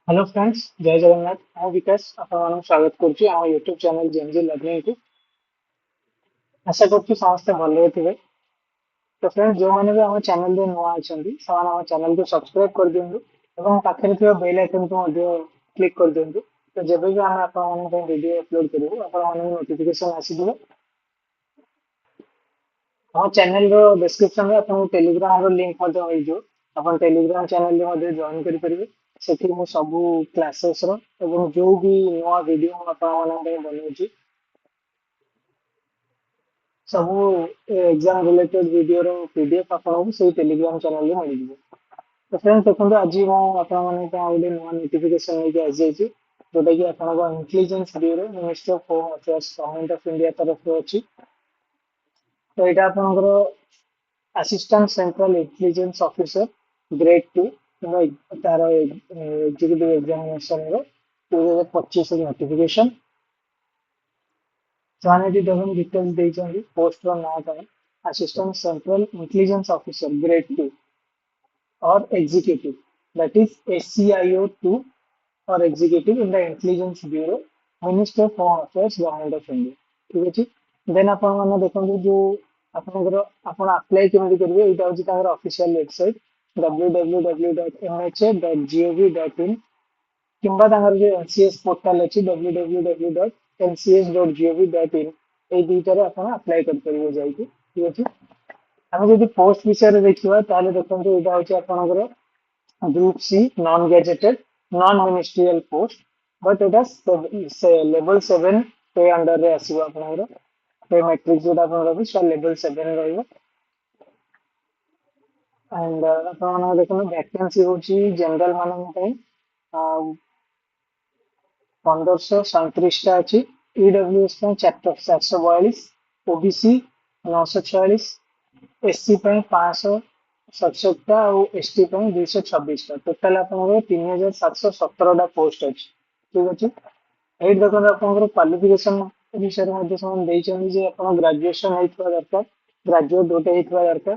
Hello friends जय जगन्नाथ मैं विकास आपको स्वागत करुच्ची आम यूट्यूब चैनल जेमजी लर्निंग को आशा करुच्ची समस्ते भले थे। तो फ्रेंड्स जो मैंने भी आम चैनल रे नुआ अच्छा से आम चैनल को सब्सक्राइब कर दिंतु और पाखे बेल आइकन को क्लिक कर दिंतु। तो जब भी आम वीडियो अपलोड करूँ आप नोटिफिकेशन आसीथिबो। हम चैनल रो डिस्क्रिप्शन में आपको टेलीग्राम रो लिंक हो अपन टेलीग्राम चैनल रे जॉइन करि परिबे। सेठी मु सब क्लासेस रो एवं जो भी नुआ वीडियो आपण माने बनौची सब एग्जाम रिलेटेड वीडियो रो पीडीएफ आपको से टेलीग्राम चैनल में मिल जाए। तो फ्रेंड्स देखो आज मुझे गोटे नुआ नोटिफिकेशन लेके आ जाइए जोटा कि आपको intelligence bureau ministry of home affairs government of India तरफ अच्छी। तो यहाँ आपंकर assistant central intelligence officer grade 2 तार एग्जीक्यूटिव एग्जामिनेशन रो 2025 नोटिफिकेशन ସେମାନେ ଦେଖନ୍ତୁ ଡିଟେଲ୍ସ ଦେଇଛନ୍ତି ପୋଷ୍ଟର ନାଁ କଣ assistant central intelligence officer grade 2 और एग्जीक्यूटिव दैट इज एससीआईओ 2 और executive in the intelligence bureau ministry of home affairs government of India. ठीक अछि। देन आपण माने देखନ୍ତୁ जो आपनकर आपण अप्लाई केमति करिवे एटा होची ताकर ऑफिशियल वेबसाइट www.mha.gov.in किंबा तांगर जो एनसीएस पोर्टल अछि www.ncs.gov.in ए दुईटारे आपण अप्लाई कर परिबे जाईके। ठीक अछि। आमे जदि पोस्ट विषय रे देखिबा ताले देखନ୍ତୁ एटा होची आपनकर group C non gazetted non ministerial post but एटा लेवल 7 पे अंडर रे आसीबो आपनकर पे मैट्रिक जोटा आपनकर भी सा लेवल 7 रहइबो। एंड आपण देखनु वैकेंसी होची जनरल मानन पई 1537 टा अछि ईडब्ल्यूएस पई 442 ओबीसी 946 एससी पई 567 टा और एसटी पई 226 टा टोटल आपनकर 3717 टा पोस्ट अछि। ठीक अछि। एइ देखन आपनकर क्वालिफिकेशन विषय मध्ये समान देइछन जे आपण ग्रेजुएशन हेतबा दरकार ग्रेजुएट दोटे हेतबा दरकार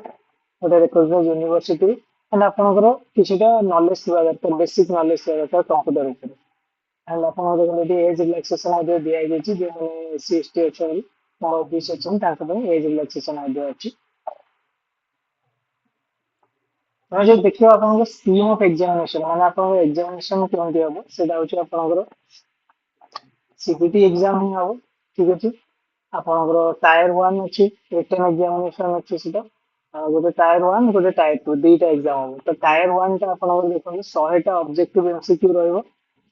गोटे रिकॉग्नाइज्ड यूनिवर्सिटी एंड आपनकर किछिटा नॉलेज थिबा दरकार बेसिक नॉलेज थिबा दरकार कंप्यूटर ऊपर एंड आपण देखो एज रिलैक्सेशन दिया जाइए जो मैंने एससी एसटी अच्छा ओबीसी अच्छा एज रिलैक्सेशन अच्छी। मैं जो देखिए आप स्कीम ऑफ एग्जामिनेशन माने आप एग्जामिनेशन केमती हम से आपंकर सीपीटी एग्जाम ही हम। ठीक अच्छे। आपंकर टायर 1 अच्छी रिटन एग्जामिनेशन अच्छी सीटा गोटे टायर 1 गोटे टायर 2 दुईटा एग्जाम हम। तो टायर 1 टा आप देखो 100 ऑब्जेक्टिव एमसीक्यू रहिबो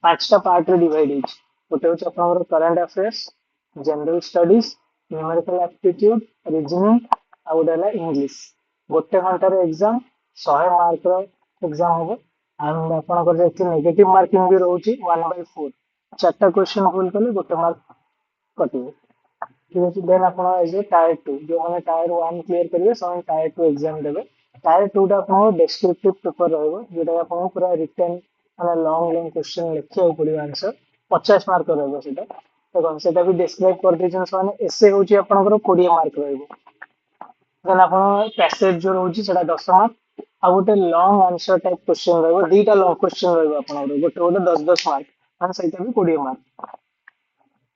5टा पार्ट रे डिवाइड होइछ। गोटे होछ आपनकर current affairs general studies numerical aptitude reasoning आ गोटे है इंग्लिश गोटे घंटार एग्जाम 100 मार्क एग्जाम हम। एंड आपंकर नेगेटिव मार्किंग भी रोचे 1/4 4टा क्वेश्चन भूल कले गोटे मार्क कटिबो। ठीक अच्छे। देन आप टायर 2 जो मैंने टायर 1 क्लीयर करेंगे से टायर 2 एग्जाम देवे। टायर 2 टा आप डेस्क्रिप्टिव पेपर रोटा आप पूरा रिटर्न मैंने लॉन्ग लॉन्ग क्वेश्चन लिखा पड़ो आंसर 50 मार्क रोटा देखो सेटा भी डिस्क्राइब कर देछन से एसे होची आपनकर 20 मार्क रहइबो। देन आप पैसेज जो रोची सेटा 10 मार्क आ गोटे लॉन्ग आंसर टाइप क्वेश्चन रहइबो दीटा लॉन्ग क्वेश्चन रहइबो आपनकर गोटे गोटे 10 10 मार्क माने सेटा भी 20 मार्क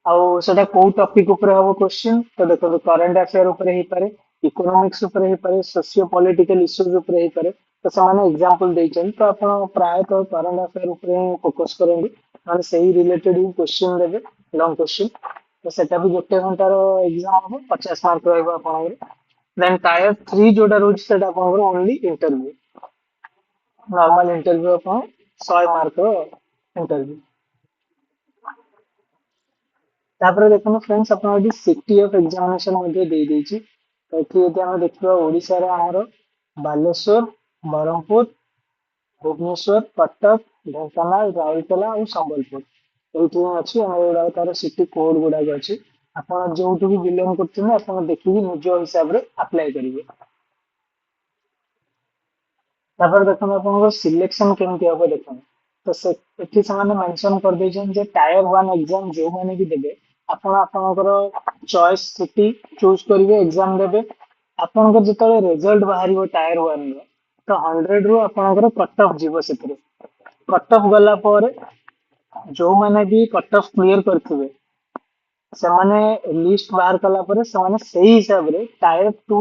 आउ सेटा को टॉपिक ऊपर हबो क्वेश्चन तो देखो करंट अफेयर ऊपर ही पारे इकोनॉमिक्स ऊपर ही पारे सोशियो पॉलिटिकल इश्यूज ऊपर ही पारे तो से एग्जांपल देछन तो आपण प्राय तो करंट अफेयर ऊपर ही फोकस करेंगे माने सही रिलेटेड ही क्वेश्चन देबे लॉन्ग क्वेश्चन तो सेटा भी गोटे घंटार एग्जाम हबो 50 मार्क रहइबो आपनकर। देन टायर 3 जोटा रोज सेटा आपनकर ओनली इंटरव्यू नॉर्मल इंटरव्यू अपन 100 मार्क इंटरव्यू। तापर देखो फ्रेंड्स आप सिटी ऑफ एग्जामिनेशन दे देछि। तो ये यदि आम देखा ओडिशा रे आमर बालेश्वर ब्रह्मपुर भुवनेश्वर कटक ढेंकानाल राउरकेला और संबलपुर ये अच्छी गुड़ा तार सिटी कोड गुड़ाक अच्छी आप जो भी बिलंग कर देखिए निज हिसाब से अप्लाई करेंगे। तापर देखो आप सिलेक्शन केमती हम देखो तो से मेंशन कर देछन टायर 1 एग्जाम जो मैंने भी देबे आपण आपनकर चॉइस सिटी चूज करेंगे एग्जाम देबे आपनकर जिते रिजल्ट बाहर टायर 1 रो तो 100 रु आपनकर कट ऑफ जीवो सेतरे କଟ୍ ଅଫ୍ ଗଲା ପରେ ଯୋଉମାନେ ବି କଟ୍ ଅଫ୍ କ୍ଲିୟର କରିଥିବେ ସେମାନେ ଲିଷ୍ଟ ବାହାର କଲା ପରେ ସେମାନେ ସେଇ ହିସାବରେ ଟାୟାର 2